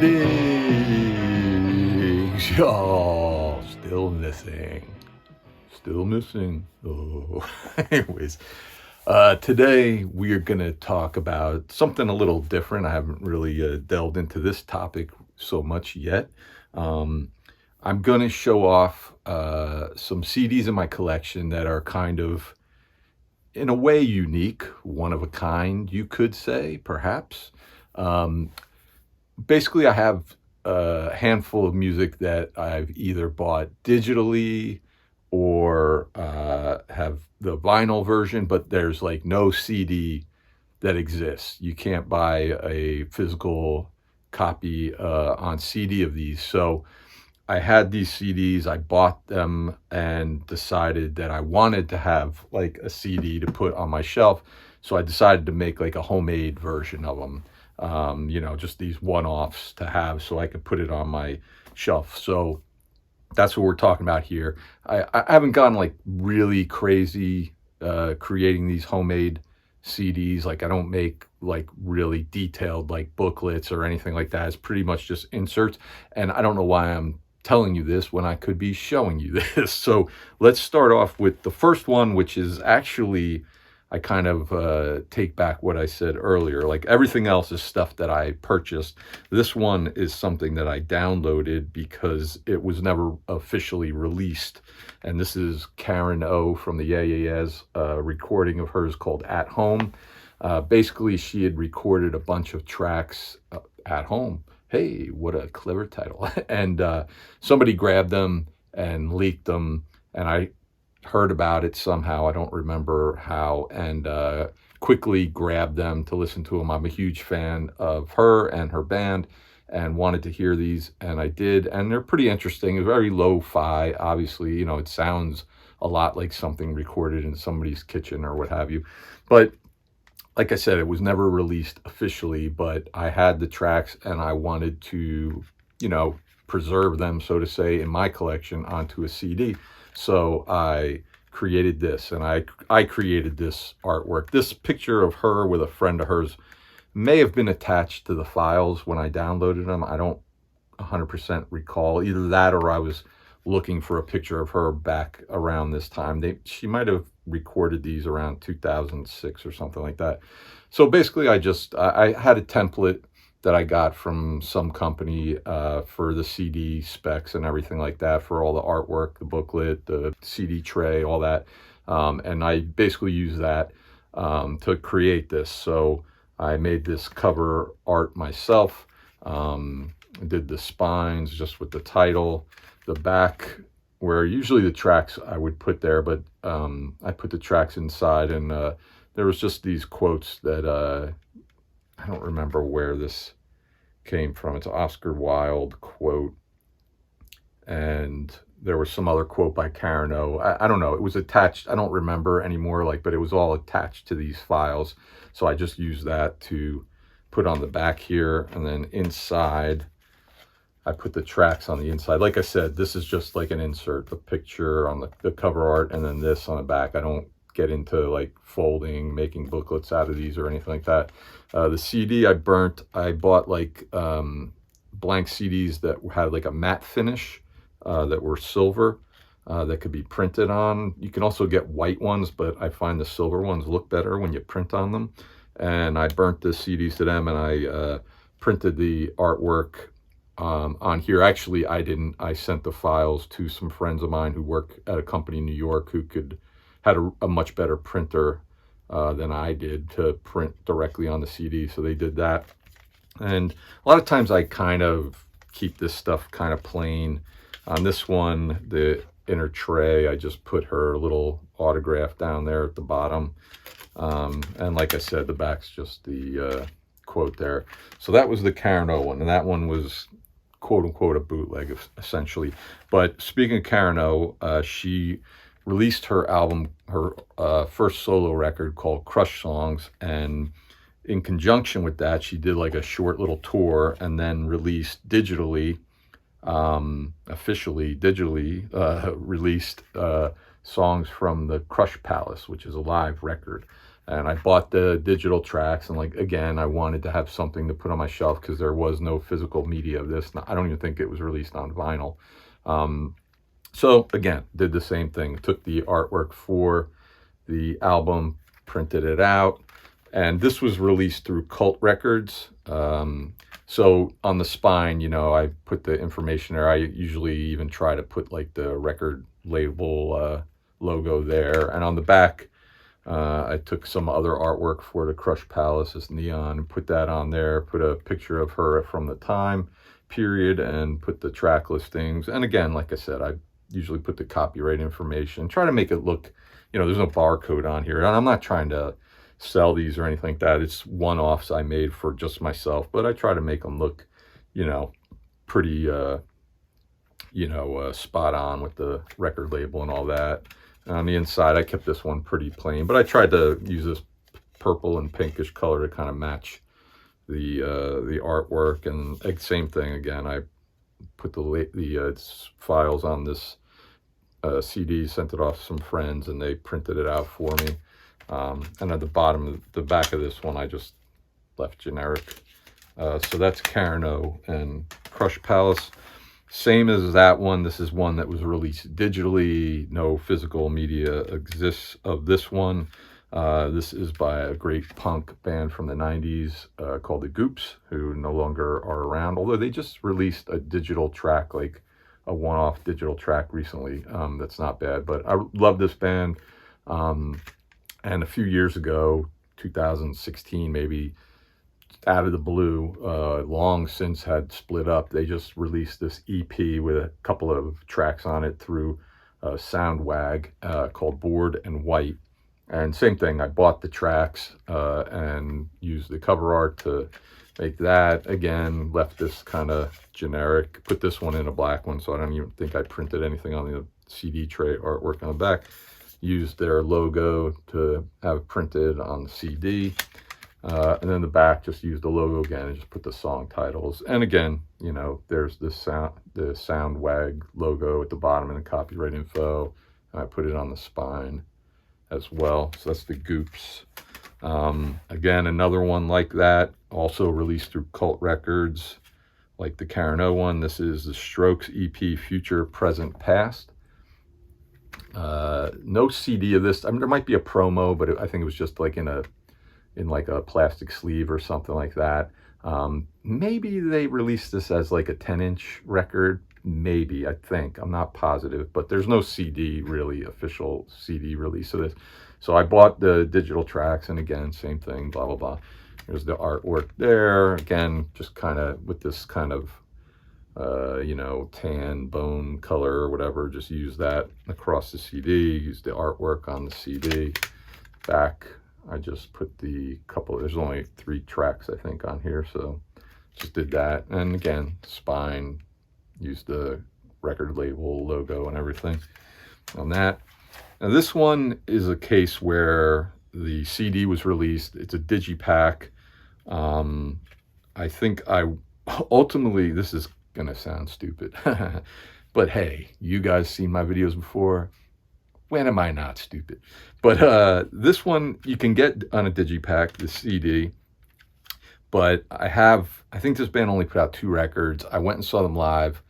Greetings, y'all. Still missing. Still missing. Oh, anyways, today we are going to talk about something a little different. I haven't really delved into this topic so much yet. Um, I'm going to show off some CDs in my collection that are kind of, in a way, unique, one of a kind, you could say, perhaps. Um, Basically, I have a handful of music that I've either bought digitally or have the vinyl version, but there's like no CD that exists. You can't buy a physical copy on CD of these. So I had these CDs, I bought them and decided that I wanted to have like a CD to put on my shelf. So I decided to make like a homemade version of them. Just these one-offs to have so I could put it on my shelf. So that's what we're talking about here. I haven't gone like really crazy creating these homemade CDs. Like I don't make like really detailed like booklets or anything like that. It's pretty much just inserts. And I don't know why I'm telling you this when I could be showing you this. So let's start off with the first one, which is actually, I kind of take back what I said earlier. Like everything else is stuff that I purchased. This one is something that I downloaded because it was never officially released. And this is Karen O from the Yeah Yeah Yeahs, recording of hers called At Home. Basically, she had recorded a bunch of tracks at home. Hey, what a clever title. And somebody grabbed them and leaked them. And I heard about it somehow. I don't remember how. And quickly grabbed them to listen to them. I'm a huge fan of her and her band and wanted to hear these. And I did. And they're pretty interesting. It's very lo-fi. Obviously, it sounds a lot like something recorded in somebody's kitchen or what have you. But like I said, it was never released officially, but I had the tracks and I wanted to, preserve them, so to say, in my collection onto a CD. So I created this, and I created this artwork. This picture of her with a friend of hers may have been attached to the files when I downloaded them. I don't 100% recall. Either that or I was looking for a picture of her back around this time. She might have recorded these around 2006 or something like that. So basically, I had a template that I got from some company for the CD specs and everything like that, for all the artwork, the booklet, the CD tray, all that. And I basically used that to create this. So I made this cover art myself. I did the spines just with the title, the back where usually the tracks I would put there, but I put the tracks inside, and there was just these quotes that I don't remember where this came from. It's an Oscar Wilde quote, and there was some other quote by Karen O. I don't know. It was attached. I don't remember anymore, but it was all attached to these files. So I just used that to put on the back here, and then inside, I put the tracks on the inside. Like I said, this is just like an insert, a picture on the cover art, and then this on the back. I don't get into like folding, making booklets out of these or anything like that. The CD I burnt. I bought like blank CDs that had like a matte finish that were silver that could be printed on. You can also get white ones, but I find the silver ones look better when you print on them. And I burnt the CDs to them, and I printed the artwork on here. Actually, I didn't. I sent the files to some friends of mine who work at a company in New York who had a much better printer than I did to print directly on the CD. So they did that. And a lot of times I kind of keep this stuff kind of plain. On this one, the inner tray, I just put her little autograph down there at the bottom. And like I said, the back's just the quote there. So that was the Karen O one, and that one was quote unquote a bootleg essentially. But speaking of Karen O, she released her album, her first solo record called Crush Songs, and in conjunction with that, she did like a short little tour and then released digitally, officially digitally released songs from the Crush Palace, which is a live record. And I bought the digital tracks, and like, again, I wanted to have something to put on my shelf because there was no physical media of this. I don't even think it was released on vinyl. So again, did the same thing. Took the artwork for the album, printed it out, and this was released through Cult Records. So on the spine, you know, I put the information there. I usually even try to put like the record label logo there. And on the back, I took some other artwork for the Crush Palace, this neon, and put that on there, put a picture of her from the time period, and put the track listings. And again, like I said, I usually put the copyright information, try to make it look, you know, there's no barcode on here. And I'm not trying to sell these or anything like that. It's one-offs I made for just myself, but I try to make them look, you know, pretty, spot on with the record label and all that. And on the inside, I kept this one pretty plain, but I tried to use this purple and pinkish color to kind of match the artwork. And same thing again, I put the files on this CD, sent it off to some friends, and they printed it out for me. And at the bottom, the back of this one, I just left generic. So that's Karen O and Crush Palace. Same as that one. This is one that was released digitally. No physical media exists of this one. This is by a great punk band from the 90s called the Goops, who no longer are around, although they just released a digital track, like a one-off digital track recently. That's not bad, but I love this band. And a few years ago, 2016 maybe, out of the blue, long since had split up, they just released this EP with a couple of tracks on it through Soundwag called Bored and White. And same thing, I bought the tracks and used the cover art to make that. Again, left this kind of generic, put this one in a black one, so I don't even think I printed anything on the CD tray artwork on the back. Used their logo to have printed on the CD. And then the back, just used the logo again and just put the song titles. And again, you know, there's the Soundwag logo at the bottom and the copyright info. And I put it on the spine as well. So that's the Goops. Again, another one like that, also released through Cult Records, like the Karen O one. This is the Strokes EP, Future, Present, Past. No CD of this. I mean, there might be a promo, but I think it was just like in like a plastic sleeve or something like that. Maybe they released this as like a 10-inch record. Maybe, I think. I'm not positive, but there's no CD, really, official CD release of this. So I bought the digital tracks, and again, same thing, blah, blah, blah. There's the artwork there. Again, just kind of with this kind of, tan bone color or whatever. Just use that across the CD. Use the artwork on the CD. Back, I just put the couple, there's only 3 tracks, I think, on here. So just did that. And again, spine, used the record label logo and everything on that. Now this one is a case where the CD was released. It's a digipack. I think ultimately, this is gonna sound stupid, but hey, you guys seen my videos before. When am I not stupid? But this one you can get on a digipack, the CD. But I think this band only put out 2 records. I went and saw them live.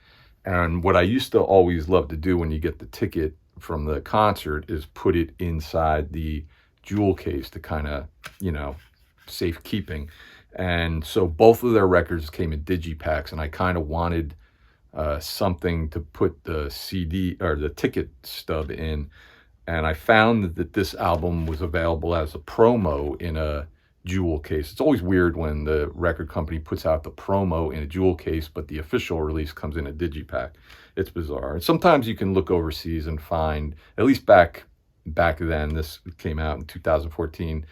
And what I used to always love to do when you get the ticket from the concert is put it inside the jewel case to kind of, safekeeping. And so both of their records came in digipacks, and I kind of wanted something to put the CD or the ticket stub in. And I found that this album was available as a promo in a jewel case. It's always weird when the record company puts out the promo in a jewel case, but the official release comes in a digipack. It's bizarre. And sometimes you can look overseas and find, at least back then, this came out in 2014.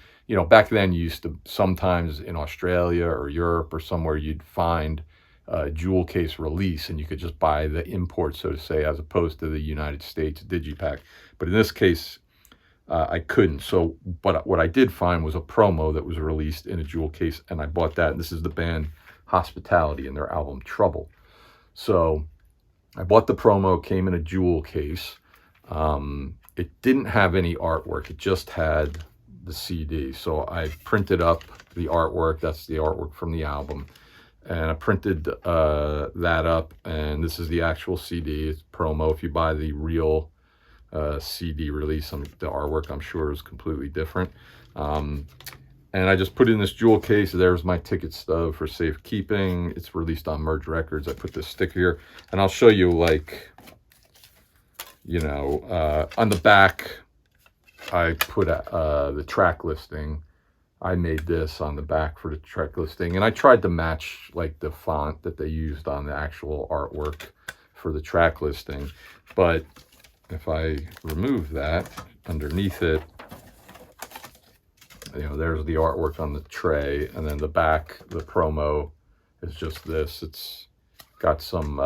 Back then you used to, sometimes in Australia or Europe or somewhere, you'd find a jewel case release and you could just buy the import, so to say, as opposed to the United States digipack. But in this case, I couldn't. So, but what I did find was a promo that was released in a jewel case, and I bought that. And this is the band Hospitality and their album Trouble. So I bought the promo, came in a jewel case. It didn't have any artwork. It just had the CD. So I printed up the artwork. That's the artwork from the album. And I printed that up, and this is the actual CD. It's promo. If you buy the real CD release, the artwork, I'm sure, is completely different. And I just put it in this jewel case. There's my ticket stub for safekeeping. It's released on Merge Records. I put this sticker here, and I'll show you, like, you know, on the back, I put the track listing. I made this on the back for the track listing, and I tried to match, like, the font that they used on the actual artwork for the track listing. But if I remove that, underneath it, you know, there's the artwork on the tray, and then the back, the promo, is just this. It's got some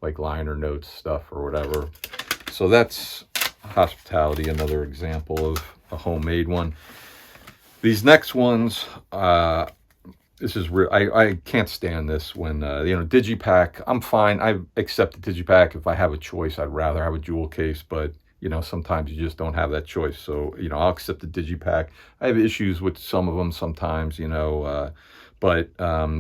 like liner notes stuff or whatever. So that's Hospitality, another example of a homemade one. These next ones, this is real. I can't stand this when, you know, Digipack, I'm fine. I accept the Digipack. If I have a choice, I'd rather have a jewel case, but you know, sometimes you just don't have that choice. So, you know, I'll accept the Digipack. I have issues with some of them sometimes, you know, but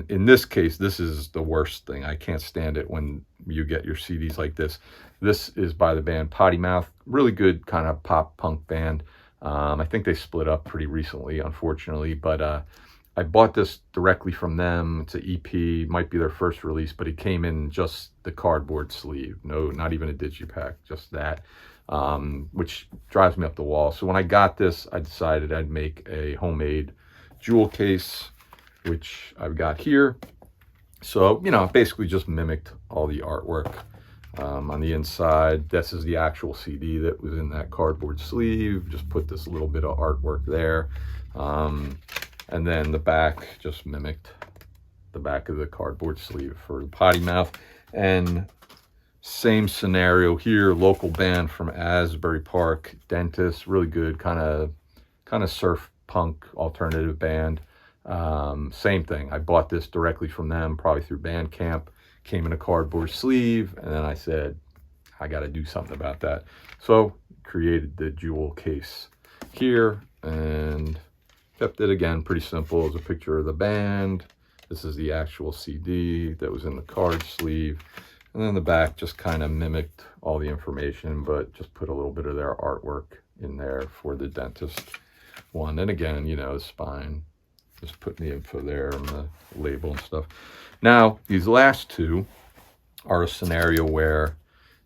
in this case, this is the worst thing. I can't stand it when you get your CDs like this. This is by the band Potty Mouth, really good kind of pop punk band. I think they split up pretty recently, unfortunately, but I bought this directly from them. It's an EP, might be their first release, but it came in just the cardboard sleeve. No, not even a Digipack, just that. Which drives me up the wall. So when I got this, I decided I'd make a homemade jewel case, which I've got here. So, you know, basically just mimicked all the artwork on the inside. This is the actual CD that was in that cardboard sleeve. Just put this little bit of artwork there. And then the back just mimicked the back of the cardboard sleeve for the Potty Mouth. And same scenario here, local band from Asbury Park, Dentist, really good, kind of surf punk alternative band. Same thing. I bought this directly from them, probably through Bandcamp. Came in a cardboard sleeve, and then I said, I got to do something about that. So created the jewel case here, and kept it, again, pretty simple. It's a picture of the band. This is the actual CD that was in the card sleeve. And then the back just kind of mimicked all the information, but just put a little bit of their artwork in there for the Dentist one. And again, you know, the spine, just putting the info there and the label and stuff. Now, these last two are a scenario where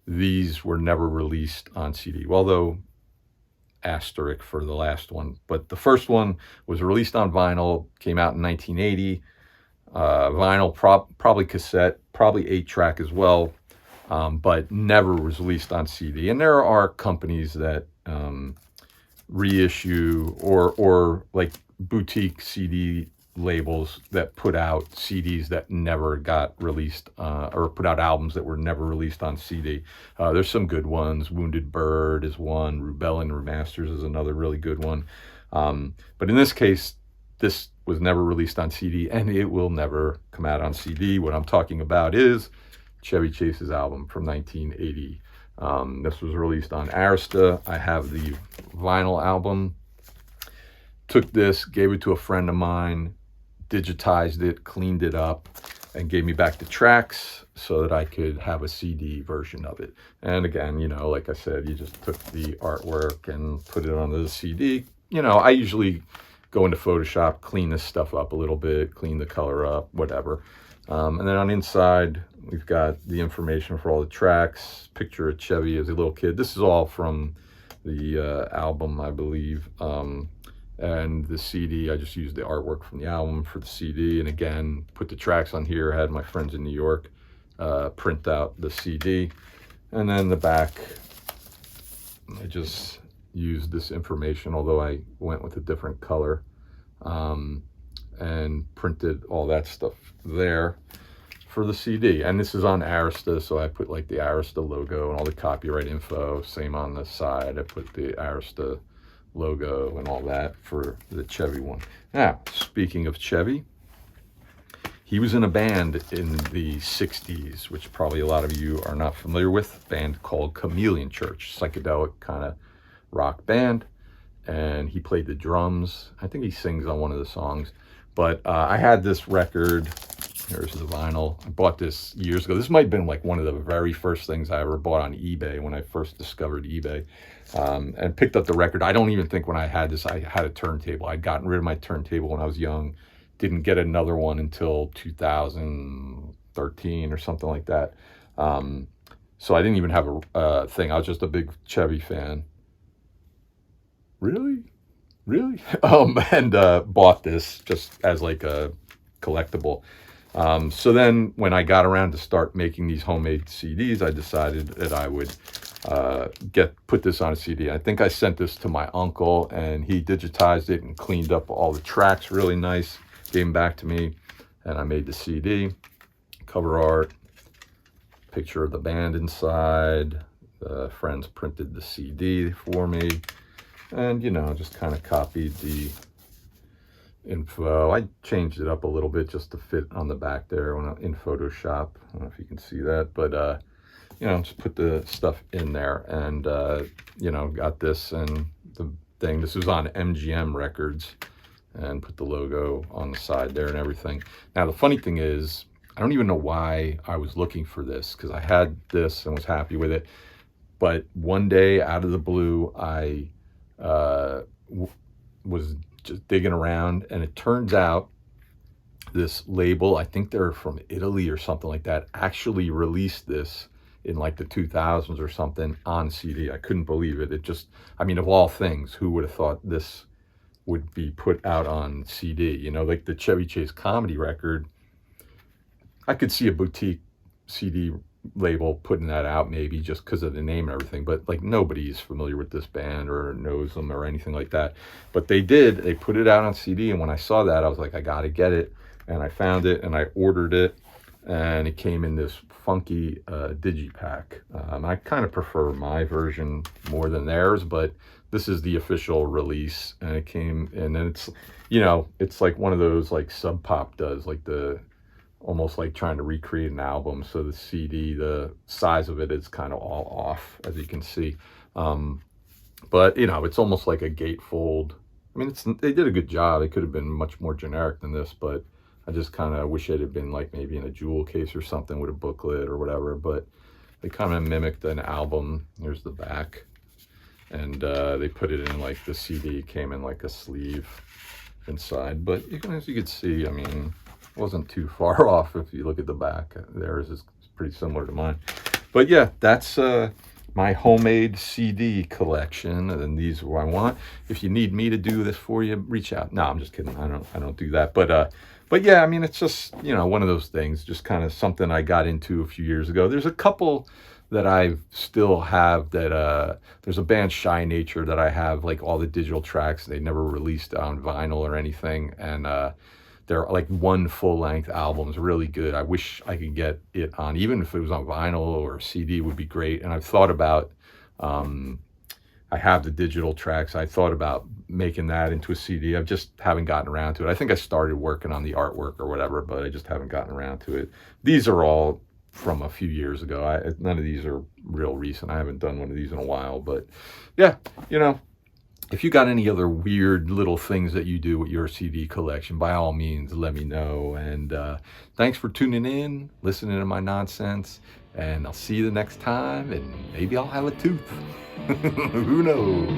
these were never released on CD, although asterisk for the last one. But the first one was released on vinyl, came out in 1980. Vinyl, probably cassette, probably 8-track as well, but never was released on CD. And there are companies that reissue or like boutique CD labels that put out CDs that never got released, or put out albums that were never released on CD. There's some good ones. Wounded Bird is one. Rebellion Remasters is another really good one. But in this case, this was never released on CD, and it will never come out on CD. What I'm talking about is Chevy Chase's album from 1980. This was released on Arista. I have the vinyl album. Took this, gave it to a friend of mine, digitized it, cleaned it up, and gave me back the tracks so that I could have a CD version of it. And again, you know, like I said, you just took the artwork and put it onto the CD. You know, I usually go into Photoshop, clean this stuff up a little bit, clean the color up, whatever. And then on inside, we've got the information for all the tracks, picture of Chevy as a little kid. This is all from the album, I believe. And the CD, I just used the artwork from the album for the CD. And again, put the tracks on here. I had my friends in New York print out the CD. And then the back, I just used this information, although I went with a different color, and printed all that stuff there for the CD. And this is on Arista, so I put like the Arista logo and all the copyright info. Same on the side, I put the Arista logo and all that for the Chevy one. Now, speaking of Chevy, he was in a band in the 60s, which probably a lot of you are not familiar with, a band called Chameleon Church, psychedelic kind of rock band. and he played the drums. I think he sings on one of the songs. But I had this record. Here's the vinyl. I bought this years ago. This might have been like one of the very first things I ever bought on eBay when I first discovered eBay, and picked up the record. I don't even think when I had this, I had a turntable. I'd gotten rid of my turntable when I was young. Didn't get another one until 2013 or something like that. So I didn't even have a thing. I was just a big Chevy fan. Really? Really? And bought this just as like a collectible. So then when I got around to start making these homemade CDs, I decided that I would put this on a CD. I think I sent this to my uncle, and he digitized it and cleaned up all the tracks really nice, gave them back to me, and I made the CD, cover art, picture of the band inside. Friends printed the CD for me, and just kind of copied the info. I changed it up a little bit just to fit on the back there in Photoshop. I don't know if you can see that, but just put the stuff in there, and got this and the thing. This was on MGM Records, and put the logo on the side there and everything. Now the funny thing is, I don't even know why I was looking for this, because I had this and was happy with it. But one day out of the blue, I was just digging around, and it turns out this label, I think they're from Italy or something like that, actually released this in like the 2000s or something on CD. I couldn't believe it. It just, I mean, of all things, who would have thought this would be put out on CD? Like the Chevy Chase comedy record, I could see a boutique CD label putting that out, maybe just because of the name and everything, but like nobody's familiar with this band or knows them or anything like that. But they put it out on CD, and when I saw that, I was like, I gotta get it. And I found it, and I ordered it, and it came in this funky digipack. I kind of prefer my version more than theirs, but this is the official release, and it came, and then it's like one of those like Sub Pop does, like almost like trying to recreate an album. So the CD, the size of it is kind of all off, as you can see. But it's almost like a gatefold. I mean, they did a good job. It could have been much more generic than this, but I just kind of wish it had been like maybe in a jewel case or something with a booklet or whatever. But they kind of mimicked an album. Here's the back. And they put it in like the CD came in like a sleeve inside. But as you can see, I mean, wasn't too far off if you look at the back. Theirs is pretty similar to mine. But yeah, that's my homemade CD collection, and these are what I want. If you need me to do this for you, reach out. No, I'm just kidding. I don't do that. But yeah, I mean, it's just one of those things, just kind of something I got into a few years ago. There's a couple that I still have that there's a band, Shy Nature, that I have like all the digital tracks. They never released on vinyl or anything, and they're like one full-length album. It's really good. I wish I could get it on, even if it was on vinyl or CD would be great. And I've thought about, I have the digital tracks. I thought about making that into a CD. I just haven't gotten around to it. I think I started working on the artwork or whatever, but I just haven't gotten around to it. These are all from a few years ago. None of these are real recent. I haven't done one of these in a while, but yeah, if you got any other weird little things that you do with your CD collection, by all means, let me know. And thanks for tuning in, listening to my nonsense, and I'll see you the next time, and maybe I'll have a tooth. Who knows?